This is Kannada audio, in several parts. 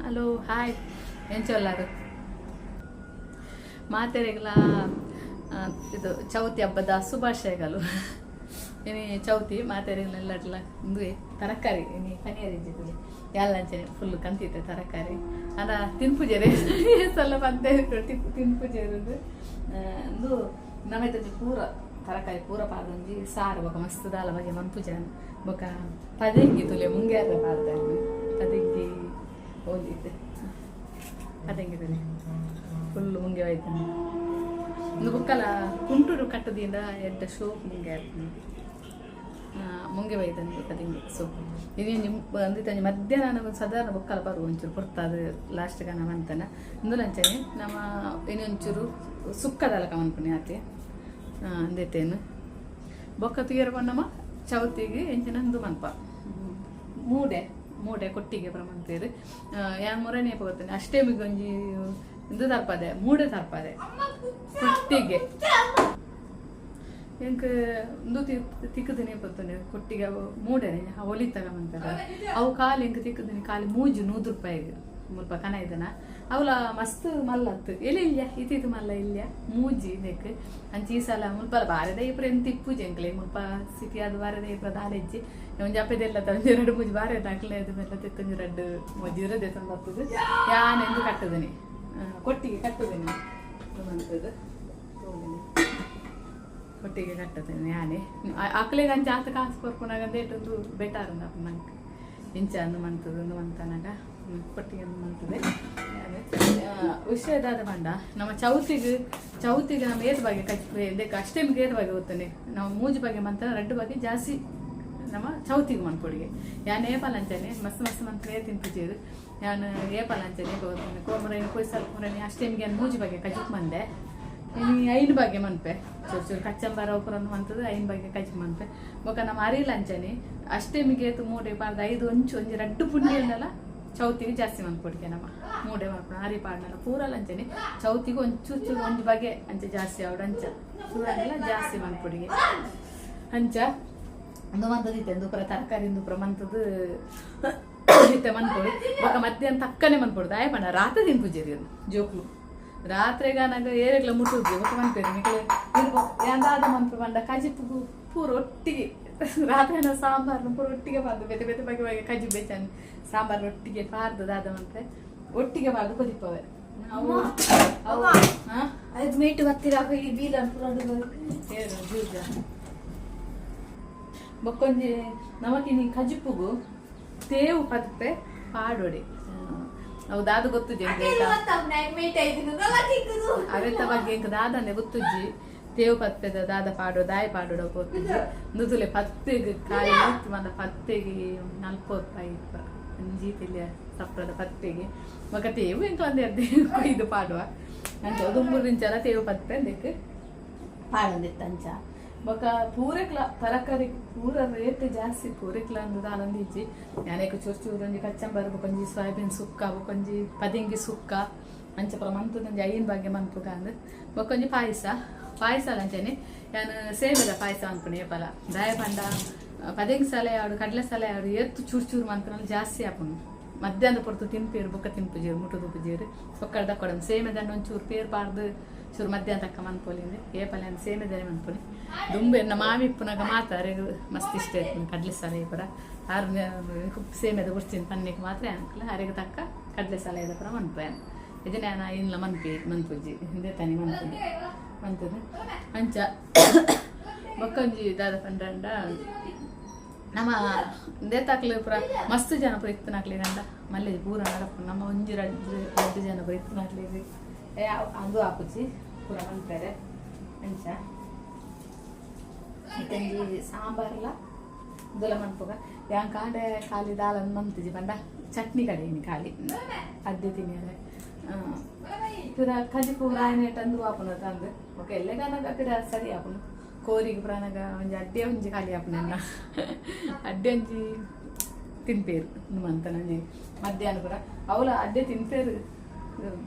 ಹಲೋ ಹಾಯ್ ಎಂಚೊಲ್ಲಾರು ಮಾತೆರೆಗಳ ಇದು ಚೌತಿ ಹಬ್ಬದ ಶುಭಾಶಯಗಳು. ಇನಿ ಚೌತಿ ಮಾತೆರೆಗಳೆಲ್ಲ ಇಂದು ತರಕಾರಿ ಇನಿ ಪನೀರ್ ಇದ್ದಿದ್ದು ಎಲ್ಲಂಚನೆ ಫುಲ್ ಕಂತಿತ್ತೆ ತರಕಾರಿ ಅದ ತಿನ್ಪುಜೆರೆ ಸಲ ಬಂದೆ ತಿನ್ಪುಜೆರದು ಇಂದು ನಮ್ಮೈತೆ ಪೂರ ತರಕಾರಿ ಪೂರ ಪಾದೊಂಜಿ ಸಾರು ಬೊಕ ಮಸ್ತ್ ದಾಲ ಬಗೆ ಮನ್ಪುಜನ್ ಬೊಕ ಪದಂಗಿ ತುಲೆ ಮುಂಗೇರ ಪಾಡ್ದಾಗಿ ಪದಂಗಿ ಹೋಗಿದ್ದೆ ಪದಂಗಿದಲ್ಲಿ ಫುಲ್ ಮುಂಗೆ ಹೋಯ್ತಾನೆ ಇನ್ನು ಬುಕ್ಕಲ ಕುಂಟೂರು ಕಟ್ಟದಿಂದ ಎಡ್ಡ ಸೋಪ್ ಮುಂಗೆ ಮುಂಗೆ ಒಯ್ತಾನೆ ಪದಂಗಿ ಸೋಪ್ ಇದು ನಿಮ್ಮ ಅಂದಿತ್ತು ಮಧ್ಯಾಹ್ನ ಒಂದು ಸಾಧಾರಣ ಬುಕ್ಕಲ ಬರುವ ಒಂಚೂರು ಕೊಡ್ತದೆ ಲಾಸ್ಟ್ಗೆ ನಾವು ಅಂತಾನೆ ಇಂದು ಲಂಚನೆ ನಮ್ಮ ಇನ್ನೊಂಚೂರು ಸುಕ್ಕದಲ್ಲ ಕಮನ್ಪುಣಿ ಆತಿ ಅಂದಿತ್ತೇನು ಬೊಕ್ಕ ತೀರ ನಮ್ಮ ಚೌತಿಗೆ ಎಂಚಿನಂದು ಮನ್ಪ ಮೂಡೆ ಕೊಟ್ಟಿಗೆ ಪ್ರಮಂತೇರು ಯಾನ್ ಮೊರನೇ ಹೋಗ್ತಾನೆ ಅಷ್ಟೇ ಮಿಗೊಂಜಿ ಇದು ತರ್ಪದೆ ಮೂಡೆ ತರ್ಪದೆ ಕೊಟ್ಟಿಗೆ ಎಂಕ ಒಂದು ತಿಕ್ಕದನೆ ಬರ್ತನೆ ಕೊಟ್ಟಿಗೆ ಮೂಡೆನೆ ಒಲಿ ತಗೊಂಬಂತಾರೆ ಅವು ಕಾಲು ಎಂಕ ತಿಕ್ಕದನೆ ಕಾಲಿ ಮೂಜು ₹100 ಮುಲ್ಪ ಕನ ಇದನ ಅವಲ ಮಸ್ತ್ ಮಲ್ಲತ್ತು ಎಲ್ಲಿ ಇಲ್ಲ ಇದು ಮಲ್ಲ ಇಲ್ಲ ಮೂಜಿ ನೆಕ್ ಅಂಚಿ ಈ ಸಲ ಮುಲ್ಪ ಬಾರದ ಇಪ್ರ ಎಂತ ತಿಪ್ಪು ಜಂಕ್ಲೆ ಮುಲ್ಪ ಸಿಟಿ ಅದು ಬಾರದ ಇಪ್ರ ದಾಲೆಜ್ಜಿ ಒಂದು ಜಪ್ಪದೆಲ್ಲ ತಂದು 2-3 ಬಾರೆ ದಾಖಲೆ ಅದು ಮೇಲೆ ತೆತ್ತಂಜು 2 ಮೊಜಿರದೆ ತಂದು ಯಾನೆಂದು ಕಟ್ಟದನಿ ಕೊಟ್ಟಿಗೆ ಕಟ್ಟದನಿ ಅಂತದ್ದು ಕೊಟ್ಟಿಗೆ ಕಟ್ಟದೇನೆ ಯಾನೆ ಆಕಳಿಗೆ ಅಂಚೆ ಆತ ಕಾಸು ಕೊರ್ಕೊಂಡಾಗಂದ ಇಟ್ಟೊಂದು ಬೆಟಾರ್ ನಂಗೆ ಇಂಚ ಅಂದು ಮಂತದ್ದು ಮಂತನಾಗ ಕೊಟ್ಟಿಗೆ ಮಂತದೆ ವಿಷಯದಾದ ಬಂಡ ನಮ್ಮ ಚೌತಿಗೆ ನಮ್ಮ ಏತ್ ಬಗ್ಗೆ ಇದಕ್ಕೆ ಅಷ್ಟೇಮಿಗೆ ಏತ್ ಬಗ್ಗೆ ಓದ್ತಾನೆ ನಾವು ಮೂಜಿ ಬಗ್ಗೆ ಮಂತ 2 ಬಗ್ಗೆ ಜಾಸ್ತಿ ನಮ್ಮ ಚೌತಿಗೆ ಮನ್ಕೊಡಿಗೆ ಯಾನ್ ಏಪಲ್ ಅಂಚನೆ ಮಸ್ತ್ ಮಂತ್ರ ತಿನ್ಪಿಜೀರು ಯಾನು ಏಪಲ್ ಅಂಚನೆ ಕೋಮರನಿ ಕೊಯ್ಸಲ್ ಮುರನಿ ಅಷ್ಟೇಮಿಗೆ ಮೂಜಿ ಬಗ್ಗೆ ಕಜಿಕ್ ಮಂದೆ ಐನ್ ಬಗ್ಗೆ ಮನ್ಪೆ ಚೂರು ಕಚ್ಚಂಬರ ಒಬ್ಬರನ್ನು ಮಂತದ್ದು ಐನ್ ಬಗ್ಗೆ ಕಜಿಕ್ ಮನ್ಪೆ ಬೊಕ ನಮ್ಮ ಅರಿಲ್ ಅಂಚನೆ ಅಷ್ಟೇಮಿಗೆ ಮೂಡೆ ಪಾಡ್ದ 5 ಒಂಚು 2 ಪುಂಡಿ ಅಂದಲ್ಲ ಚೌತಿಗೆ ಜಾಸ್ತಿ ಮನ್ಕೊಡ್ಗೆ ನಮ್ಮ ಮೂಡೆ ಮಾಡ್ಕೊಂಡು ಹರಿ ಪಾಡ್ನಲ್ಲ ಪೂರಲ್ಲ ಅಂಚನೆ ಚೌತಿಗೆ ಒಂಚೂರು ಒಂದು ಬಗೆ ಅಂಚೆ ಜಾಸ್ತಿ ಅವಡು ಅಂಚ ಚೂರನ್ನೆಲ್ಲ ಜಾಸ್ತಿ ಮನ್ಕೊಡಿಗೆ ಅಂಚ ಒಂದು ಮಂತದಿತ್ತೆ ಒಂದು ತರಕಾರಿ ಒಂದು ಮಂತದ್ದು ಇತ್ತೆ ಮನ್ಕೊಡು ಬೊಕ ಮಧ್ಯಾಹ್ನ ತಕ್ಕನೆ ಮನ್ಕೊಡ್ದು ಆಯ್ ಪಂಡ ರಾತ್ರಿ ತಿನ್ಪುಜೇರಿ ಅದು ಜೋಕ್ಲು ರಾತ್ರಿಗ ನಂಗೆ ಏರೆಗ್ಲ ಮುಟ್ಟುದ್ವಿ ಬೊಕ ಮನ್ಪೇರಿ ನಿಕ್ಲೆ ಯಾಂದಾದ ಮನ್ಪು ಬಂಡ ಕಜಿಪ್ಪು ಪೂರ ಒಟ್ಟಿಗೆ ರಾತ್ರಿನ ಸಾಂಬಾರ್ನ ಪೂರ ಒಟ್ಟಿಗೆ ಪಾರ್ದು ಬೇತೆ ಬಗೆ ಕಜಿ ಬೇಚಾನೆ ಸಾಂಬಾರ್ ಒಟ್ಟಿಗೆ ಪಾರ್ದು ದಾದ ಮಂತ್ರೆ ಒಟ್ಟಿಗೆ ಪಾರ್ದು ಕೊದಿಪ್ಪವೆ ಮೀಟು ಹತ್ತಿರ ಈ ಬೀಲ ಜೂಜ ಬೊಕ್ಕೊಂಜಿ ನಮಕಿನಿ ಕಜಿಪ್ಪುಗು ತೇವು ಪದಪೆ ಪಾಡೋಡೆ ನಾವು ದಾದ ಗೊತ್ತುಜಿ ಅವೆತ್ತ ಬಗ್ಗೆ ಇಂಕ ದಾದನೆ ಗೊತ್ತುಜ್ಜಿ ತೇವು ಪತ್ತೆದ ದಾದ ಪಾಡೋ ದಾಯ ಪಾಡೋಡ ಗೊತ್ತುಜ್ಜಿ ನುದುಲೆ ಪತ್ತೆಗೆ ಕಾಯಿ ಮನ ಪತ್ತೆಗೆ ₹40 ಅಂಜಿ ತಿಲಿಯ ಸಪ್ರದ ಪತ್ತೆಗೆ ಮಗ ತೇವು ಇಂಕ ಒಂದೇ ಇದು ಪಾಡುವ ಅಂಚ 3 ಇಂಚಲ ತೇವು ಪತ್ತೆ ಅಂದಕ್ಕೆ ಪಾಡಂದಿತ್ತು ಅಂಚ ಬೊಕ ಪೂರೆಕ್ಲ ತರಕಾರಿ ಪೂರ ರೇಟ್ ಜಾಸ್ತಿ ಪೂರೆಕ್ಲ ಅಂದು ದಾನಂದಿಜ್ಜಿ ಯಾನೇಕ ಚೂರು ಒಂಜಿ ಕಚ್ಚಂಬರ್ ಬೊಕೊಂಜಿ ಸೋಯಾಬೀನ್ ಸುಕ್ಕ ಬೊಕೊಂಜಿ ಪದಿಂಗಿ ಸುಕ್ಕ ಅಂಚ ಪುರ ಮಂತುದಂಜಿ ಐನ್ ಬಗ್ಗೆ ಮನ್ಪುಗ ಅಂದ್ ಬೊಕೊಂಜಿ ಪಾಯಸ ಅಂಚನೆ ಯಾನು ಸೇವೆದ ಪಾಯಸ ಅನ್ಪುಣಿ ಏಪಲ ದಾಯ ಪಂಡ ಪದಿಂಗಿ ಸಲೆ ಆಡು ಕಡ್ಲೆ ಸಲೆ ಆಡು ಎತ್ತು ಚೂರು ಮಂತ್ರನಲ್ಲಿ ಜಾಸ್ತಿ ಆಪುಣು ಮಧ್ಯಾಹ್ನ ಪೊರ್ತು ತಿನ್ಪೇರು ಬೊಕ್ಕ ತಿನ್ಪುಜೀರು ಮುಟ್ಟುದು ಪುಜೀರು ಸೊಕ್ಕಡ ಕೊಡಮ್ ಸೇಮೆದನ್ನ ಒಂಚೂರು ಪೇರು ಪಾರ್ದು ಚೂರು ಮಧ್ಯಾಹ್ನ ತಕ್ಕ ಮನ್ಪೋಲಿಂದೆ ಏಪಲ ಸೇಮೆದನೆ ಮನ್ಪೊಲಿ ದುಂಬೆ ನಮ್ಮ ಮಾವಿ ಇಪ್ಪುನಾಗ ಮಾತಾರೆ ಮಸ್ತ್ ಇಷ್ಟ ಆಯ್ತು ಕಡ್ಲೆ ಸಾಲೆ ಪುರ ಸೇಮೆದ ಉಡ್ಸಿನ ಪನ್ನಿಗೆ ಮಾತ್ರ ಅನ್ಕಲ್ಲ ಅರೆಗೆ ತಕ್ಕ ಕಡ್ಲೆ ಸಾಲೆದ ಪುರ ಮನ್ಪೆ ಇದನ್ನೇ ನಾ ಇಲ್ಲ ಮನ್ಪುಜ್ಜಿ ಹಿಂದೆ ತಾನೆ ಮಂತದ್ದು ಅಂಚ ಬೊಕ್ಕಂಜಿ ದಾದ ಪಂಡ ನಮ್ಮ ದೇತಾಕ್ಲಿ ಪುರ ಮಸ್ತ್ ಜನ ಪುರ ಇತ್ತನಾಕ್ಲಿ ಗಂಡ ಮಲ್ಲೆ ಪೂರ ನಡಪು ನಮ್ಮ ಒಂಜಿ 2 ಜನ ಪುರ ಇತ್ತನಾಕ್ಲಿ ಅದು ಹಾಕುಚ್ಚಿ ಪೂರ ಮನ್ಪೇರೆ ಅಂಚ ಇತ್ತಂಜಿ ಸಾಂಬಾರ್ಲ ಇದೆಲ್ಲ ಮನ್ಪುಗ ಯಾನ್ ಕಾಂಡೆ ಖಾಲಿ ದಾಲ ಮಂತಿಜಿ ಪಂಡ ಚಟ್ನಿ ಕಡೆ ಖಾಲಿ ಅದ್ದೆ ತಿನ್ನಿಯರೆ ಪುರ ಕಜಿಪು ರಾಯನೇಟ್ ಅಂದು ಆಪುನ ತಂದು ಒಕ್ಕ ಎಲ್ಲೆಗಾನಾಗ ಪಿರ ಸರಿ ಆಪುನು ಕೋರಿಗೆ ಪುರಾನಾಗ ಒಂಜಿ ಅಡ್ಡೆ ಒಂಜಿ ಖಾಲಿ ಆಪುನ ಅಡ್ಡೆ ಒಂಜಿ ತಿನ್ಪೇರು ಮಂತ ನಂಜಿ ಮಧ್ಯಾಹ್ನ ಪುರ ಅವಲ ಅಡ್ಡೆ ತಿನ್ಪೇರು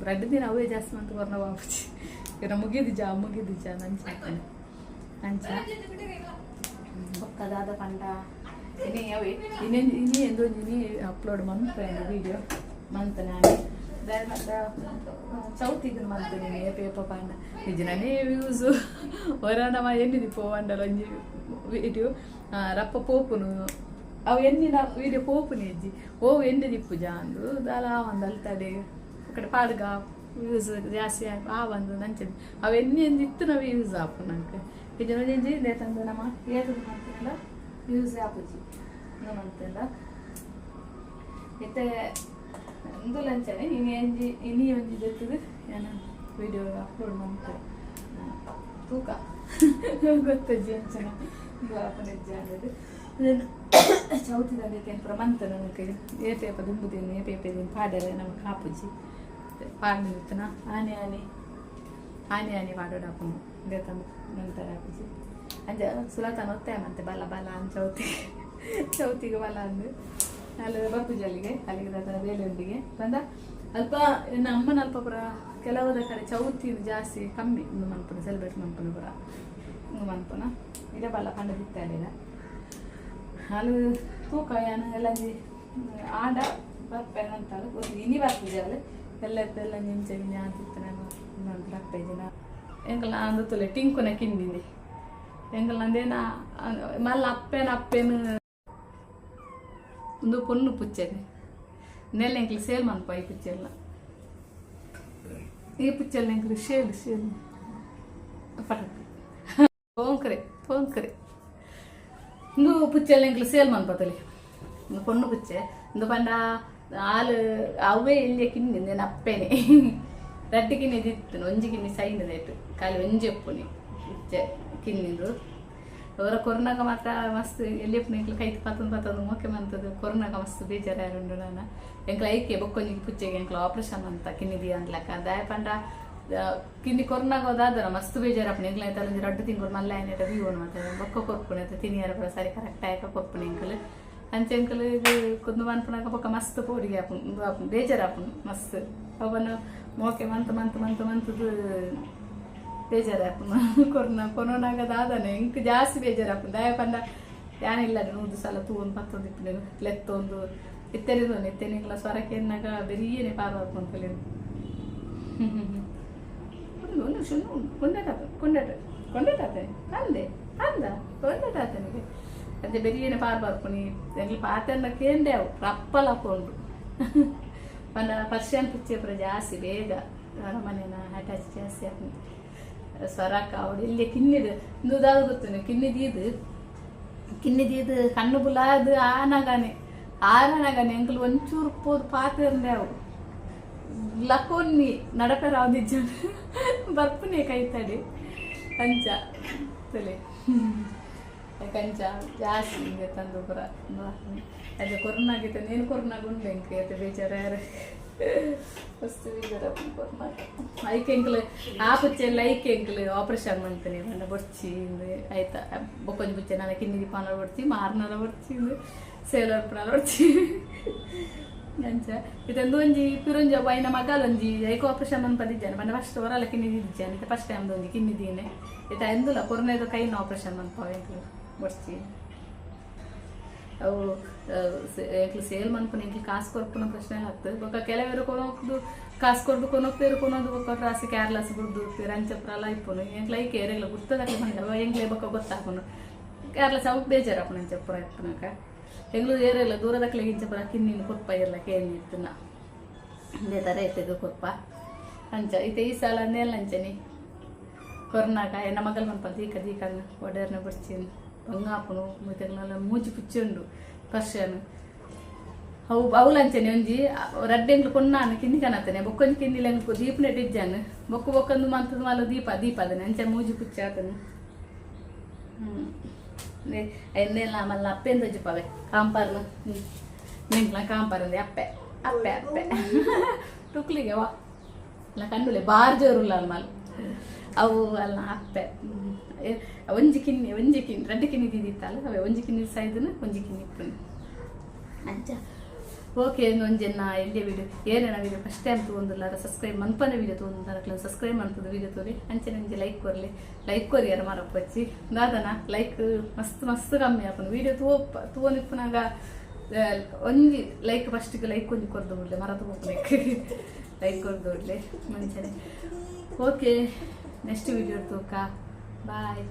2 ದಿನ ಅವೇ ಜಾಸ್ತಿ ಮಂತ ಬರ್ನ ವಾಪುಜಿ ಇರ ಮುಗಿದಿಜ ನಂಚ ಅಂಚ ಬೊಕ್ಕದಾದ ಪಂಡ ಇನ್ನೇ ಎಂದು ಅಪ್ಲೋಡ್ ಮನ್ಪೆ ವಿಡಿಯೋ ಮಂತನ ಆನೆ ಚೌತಿಗೆ ಮಂತನೆ ಪೇಪ ಪಾಂಡ ನಿಜನೇ ವ್ಯೂಸು ಹೊರನಮ ಎನ್ನಿದಿ ಪೋವಂಡಲ ಒಂಜಿ ವಿಡಿಯೋ ರಪ್ಪ ಪೋಪುನು ಅವು ಎನ್ನಿನ ವಿಡಿಯೋ ಪೋಪುನಿ ಅಜ್ಜಿ ಓವು ಎಣ್ಣೆ ದಿಪ್ಪು ಜಾಂದು ದಾಲ ಒಂದು ಅಲ್ತಡೆ ಅಕ್ಕಡೆ ಪಾಡ್ಗ ವ್ಯೂಸ್ ಜಾಸ್ತಿ ಆ ಒಂದು ನಂಚದು ಅವು ಎಣ್ಣೆ ಇತ್ತು ನಾವು ಯೂಸ್ ಆಪು ನಂಗೆ ಇದೊಂದು ತಂದು ನಮ್ಮ ಏದು ಮಾಡ್ತಿಲ್ಲ ಯೂಸ್ ಆಪುಜಿ ಮಂತೆಲ್ಲ ಮತ್ತೆ ಒಂದು ಲಂಚನೆ ಇನ್ನಿ ಒಂಜಿ ದೆತ್ತದು ಏನು ವಿಡಿಯೋ ಅಪ್ಲೋಡ್ ಮಾಡ್ತಾರೆ ತೂಕ ಗೊತ್ತಜ್ಜಿ ಅಂಚನ ಅಪ್ಪನಜ್ಜಿ ಅನ್ನೋದು ಚೌತಿದಲ್ಲಿ ಪುರ ಮಂತ ನನಗೆ ಏ ಪೇಪ ದುಂಬುದೇನು ಏ ಪೇಪೇದೇನು ಪಾಡ್ಯಾರ ನಮಗೆ ಕಾಪುಜಿ ಪಾಡ್ನಿತ್ತನ ಆನೆ ಆನೆ ಆನೆ ಆನೆ ಪಾಡೋಡು ಹಾಕೊಂಡು ಬೇತಂದು ನಂತರ ಹಾಕುಜಿ ಅಂಜ ಸುಲತಾನ ಒತ್ತಾಯಮಂತೆ ಬಲ ಬಲ ಅಂತ ಚೌತಿಗೆ ಬಲ ಅಂದು ಅಲ್ಲಿ ಬರ್ಪುಜಿ ಅಲ್ಲಿಗೆ ಅದರ ಬೇಲೆಯೊಂದಿಗೆ ಬಂದ ಅಲ್ಪ ಅಮ್ಮನ ಅಲ್ಪ ಪುರ ಕೆಲವದ ಕಡೆ ಚೌತಿ ಜಾಸ್ತಿ ಕಮ್ಮಿ ಒಂದು ಮನ್ಪುನ ಸೆಲೆಬ್ರೇಟ್ ಮನ್ಪುನ ಪುರ ಒಂದು ಮನ್ಪುನ ಇದೇ ಬಲ ಕಂಡದಿತ್ತ ಅಲ್ಲಿಗ ಅಲ್ಲಿ ತೂಕ ಏನು ಎಲ್ಲ ಆಡ ಬರ್ಪೇನಂತಲ್ಲ ಒಂದು ಇನಿ ಬರ್ತಿದ್ದೆ ಅಲ್ಲಿ ಎಲ್ಲ ನಿಂಚೆ ಅಂತಿತ್ತು ನಾನು ಇನ್ನೊಂದು ಬರ್ತಾಯಿದ್ದೆ ನಾ ಎಂಕಲ್ ಅಂದು ತುಲೆ ಟಿಂಕುನ ಕಿಂಡಿಂದೆ ಎಂಕಲ್ ನಂದೇನ ಮಲ್ಲ ಅಪ್ಪೇನು ಒಂದು ಪೊನ್ನು ಪುಚ್ಚನೆ ನೆಲ್ಲ ಎಂಕ್ಲಿ ಸೇಲ್ ಮನ್ಪ ಈ ಪುಚ್ಚೆಲ್ಲ ಈ ಪುಚ್ಚೆಲ್ಲ ಎಂಕ್ಲಿ ಶೇಲ್ ಪಟಕ್ ಪೋಂಕರೆ ಇಂದು ಪುಚ್ಚೆಲ್ಲ ಎಂಕ್ಲಿ ಸೇಲ್ ಮನ್ಪತಲಿ ಒಂದು ಪೊನ್ನು ಪುಚ್ಚೆ ಇಂದು ಪಂಡ ಹಾಲು ಅವೇ ಎಲ್ಲಿಯ ಕಿನ್ನಿಂದೇನು ಅಪ್ಪೇನೆ ರಡ್ಡು ಕಿನ್ನಿ ದಿತ್ತು ಒಂಜಿ ಕಿನ್ನಿ ಸೈನದಾಯ್ತು ಖಾಲಿ ಒಂಜಿ ಎಪ್ಪುನಿ ಪುಚ್ಚೆ ಕಿನ್ನಿಂದು ಅವರ ಕೊರೋನಾಗ ಮಾತ್ರ ಮಸ್ತ್ ಎಲ್ಲಿ ಎಂಕ್ಲು ಕೈತು ಪತ್ತೊಂದು ಮೋಕೆ ಮಂತದ್ದು ಕೊರೋನಾಗ ಮಸ್ತ್ ಬೇಜಾರುಂಡು ನಾನು ಎಂಕ್ಲ ಐಕೆ ಬೊಕ್ಕೊಂಜಿಗೆ ಪುಚ್ಚೆಗೆ ಎಂಕ್ಲ ಆಪ್ರೇಷನ್ ಅಂತ ಕಿನ್ನಿದಿ ಅನ್ಲಕ್ಕ ದಾಯ ಪಂಡ ಕಿನ್ನಿ ಕೊರೋನಾಗ ಹೋದಾದ್ರ ಮಸ್ತ್ ಬೇಜಾರಪ್ಪನ ಎಂಕ್ಲ ಆಯ್ತಲ್ಲ ಒಂದು 2 ತಿಂಗಳು ಮಲ್ಲ ಏನೇಟ ವೀವನ್ ಮತ್ತೆ ಬೊಕ್ಕ ಕೊರ್ಪುಣೆ ಅಂತ ತಿನಿಯಾರ ಕೂಡ ಸರಿ ಕರೆಕ್ಟ್ ಆಯ್ಕ ಕೊರ್ಪುಣೆ ಎಂಕಲು ಅಂಚೆ ಎಂಕಲು ಇದು ಕುಂದು ಮನ್ಪುನಾಗ ಬೊಕ್ಕ ಮಸ್ತ್ ಪೋಡಿಗೆ ಆಪುನ್ ಬೇಜಾರಾಪುನ್ ಮಸ್ತ್ ಅವನು ಮೋಕೆ ಮಂತದ್ದು ಬೇಜಾರಾಪುನ ಕೊರೋನಾಗ ದಾದನೆ ಇಂಕ್ ಜಾಸ್ತಿ ಬೇಜಾರಾಪುನ ದಯ ಪಂಡ ಯಾನಿಲ್ಲ 100 ಸಲ ತೂವೊಂದು ಪತ್ತೊಂದು ಇಪ್ಪನೇನು ಲೆತ್ತೊಂದು ಇತ್ತೆರಿದೋನು ಇತ್ತೆನಿಂಗ್ಲ ಸ್ವರಕ್ಕೆ ಎನ್ನಾಗ ಬೆರಿಯೇನೆ ಪಾರ್ವಾಪು ಅಂತಲೇ ಕೊಂಡಾತೆ ಅಂದೆ ಕೊಂಡಾತನಿಗೆ ಅದೇ ಬೆರಿಯೇನೆ ಪಾರ್ಬಾರ್ಪುನಿ ಎಂಗ್ಲಿ ಪಾತೆಲ್ಲ ಕೇಂಡೆ ಅವು ರಪ್ಪಲ ಹಾಕೊಂಡು ಪಂಡ ಪರ್ಷಿಯನ್ ಪಿಚ್ಚೆ ಪುರ ಜಾಸ್ತಿ ಬೇಗ ಮನೇನ ಅಟ್ಯಾಚ್ ಜಾಸ್ತಿ ಹಾಕೊಂಡು ಸ್ವರಕ್ಕ ಅವಳು ಇಲ್ಲೇ ಕಿನ್ನಿದು ಇಂದುದಾದ ಗೊತ್ತು ಕಿನ್ನಿದೀದು ಕಣ್ಣು ಬುಲಾದು ಆನಗಾನೆ ಎಂಕಲು ಒಂಚೂರು ಪೋದು ಪಾತ್ರೆ ಅವು ಲಕೋನ್ನಿ ನಡಪೆ ರಾವ್ದಿಜ್ಜ ಬರ್ಪುನೆ ಕೈತಾಡಿ ಕಂಚ ತಲೆ ಕಂಚ ಜಾಸ್ತಿ ಹಿಂಗೆ ತಂದು ಪುರ ಅದೇ ಕೊರೋನಾಗಿತ್ತು ನೇನು ಕೊರೋನಾಗ ಉಂಡು ಎಂಕೆ ಅದು ಬೇಜಾರ ಯಾರು ಫಸ್ಟ್ ಬೇಜಾರ ಕೊರೋನಾಗ ಐಕೆ ಎಂಕಲು ಆ ಪುಚ್ಚೆಲ್ಲ ಐಕೆ ಎಂಕಲು ಆಪ್ರೇಷನ್ ಮಾಡ್ತೀನಿ ಮಣ್ಣ ಬೊಡ್ಚಿ ಆಯ್ತಾ ಬೊಕ್ಕೊಂಜಿ ಪುಚ್ಚೆ ನಾನು ಕಿನ್ನಿದಿ ಪಾನ ಬಡ್ಚಿ ಮಾರ್ನಾರ ಬಡ್ಚಿ ಸೇಲರ್ ಪುನ ಬಡ್ಚಿ ಅಂಚ ಇದೊಂದು ಒಂಜಿ ಪಿರೊಂಜ ಬೈನ ಮಗಲೊಂಜಿ ಐಕ ಆಪರೇಷನ್ ಮನ್ಪದಿದ್ದಾನೆ ಮನೆ ಫಸ್ಟ್ ಹೊರಲ್ಲ ಕಿನ್ನಿದಿದ್ದಾನೆ ಇದು ಫಸ್ಟ್ ಟೈಮ್ ಒಂಜಿ ಕಿನ್ನಿದೀನೆ ಇದು ಎಂದುಲ್ಲ ಕೊರೋನಾದ ಕೈನ ಆಪರೇಷನ್ ಮನ್ಪ ಎಂಕ್ಲು ಬಡ್ಸಿ ಅವು ಎಂಕ್ಲು ಸೇಲ್ ಮನ್ಪನ ಎಂಕ್ಲು ಕಾಸು ಕೊರ್ಪುನ ಪ್ರಶ್ನೆ ಆಗ್ತದೆ ಬೊಕ್ಕ ಕೆಲವರು ಕೊನೋದು ಕಾಸು ಕೊರ್ದು ಕೊನೋಗ್ತೇರು ಕೊನೋದು ಬೊಕ್ಕ ರಾಸಿ ಕೇರ್ಲೆಸ್ ಬಿಡ್ದು ರಂಚಪ್ರಲ ಇಪ್ಪುನು ಎಂಕ್ಲ ಐಕೆ ಏರೆಲ್ಲ ಗುರ್ತದಾಗ್ಲಿ ಬಂದವ ಎಂಕ್ಲೆ ಬೊಕ್ಕ ಗೊತ್ತಾಪುನು ಕೇರ್ಲೆಸ್ ಅವಾಗ ಬೇಜಾರಪ್ಪನ ಅಂಚಪ್ರ ಇಪ್ಪನಕ ಎಂಗ್ಳು ಏರೆಲ್ಲ ದೂರದಕ್ಲೆ ಗಿಂಚಪ್ಪ ಕಿನ್ನಿನ ಕೊಪ್ಪ ಎಲ್ಲ ಕೇಳಿತ್ತು ನಾ ಇದೇ ಥರ ಇರ್ತದೆ ಕೊಪ್ಪ ಅಂಚ ಇದು ಈ ಸಲ ನೇಲಂಚನಿ ಕೊರೋನಾಗ ಎನ್ನ ಮಗಲ್ ಮನ್ಪಂತ ದೀಕನ್ನ ಒಡೆಯರ್ನ ಬಡ್ಚೀನಿ ಬಂಗಾಪುನು ಮುದ್ದೆಲ್ಲ ಮೂಜಿ ಪುಚ್ಚುಂಡು ಪರ್ಷನು ಅವು ಅವಲಂಚನೆ ಒಂಜಿ ರಡ್ಡೆಂಗ್ಲು ಕೊನ್ನಾನು ಕಿನ್ನಿ ಕನತ್ತನೆ ಬೊಕ್ಕೊಂಜಿ ಕಿನ್ನಿಲ ಎಂಗ್ಲು ದೀಪನೆ ಇಜ್ಜಾನು ಬೊಕ್ಕೊಂದು ಮಂತದ ಮಲ್ಲ ದೀಪ ಅದನೆ ಅಂಚೆ ಮೂಜಿ ಪುಚ್ಚ ಆತನು ಎಣ್ಣೆಲ್ಲ ಮಲ್ಲ ಅಪ್ಪೆಂದ ಜುಪ್ಪವೆ ಕಾಂಪಾರ್ನು ನಿಂಕ್ಲ ಕಾಂಪಾರಂದೆ ಅಪ್ಪೆ ಟುಕ್ಲಿಗೆ ವಾ ಅಲ್ಲ ಕಣ್ಣುಲೆ ಬಾರ್ ಜೋರುಲ್ಲ ಮಲ್ ಅವು ಅಲ್ಲ ಅಪ್ಪೆ ಒಂಜಿ ಕಿನ್ನಿ 2 ಕಿನ್ನಿ ದಿದಿತ್ತಲ್ಲ ಅವೇ ಒಂಜಿ ಕಿನ್ನಿ ಸೈದನು ಒಂಜಿ ಕಿನ್ನಿ ಇಪ್ಪನು ಅಂಚ ಓಕೆ ಒಂಜೆನ್ನ ಎಲ್ಲಿ ವಿಡಿಯೋ ಏನೇನ ವಿಡಿಯೋ ಫಸ್ಟ್ ಟೈಮ್ ತೊಗೊಂದಿಲ್ಲ ಸಬ್ಸ್ಕ್ರೈಬ್ ಮನ್ಪನ ವಿಡಿಯೋ ತೊಗೊಂಡಾರ ಸಬ್ಸ್ಕ್ರೈಬ್ ಮಾಡ್ತದೆ ವಿಡಿಯೋ ತೋರಿ ಅಂಚೆ ನಿಮಗೆ ಲೈಕ್ ಕೊರಿ ಯಾರು ಮಾರಪ್ಪ ಹಚ್ಚಿ ದಾದನ ಲೈಕ್ ಮಸ್ತ್ ಕಮ್ಮಿ ಆಪನು ವಿಡಿಯೋ ತೂವನಿಪ್ಪನಾಗ ಒಂಜಿ ಲೈಕ್ ಫಸ್ಟಿಗೆ ಲೈಕ್ ಒಂಜಿ ಕೊರ್ದು ಬಿಡ್ಲೆ ಮರತು ಹೋಗ್ಲಿಕ್ಕೆ ಲೈಕ್ ಕೊರ್ದು ಬಿಡ್ಲೆ ಮಂಚನೆ. ಓಕೆ ನೆಕ್ಸ್ಟ್ ವಿಡಿಯೋ ತೂಕ ಬಾಯ್.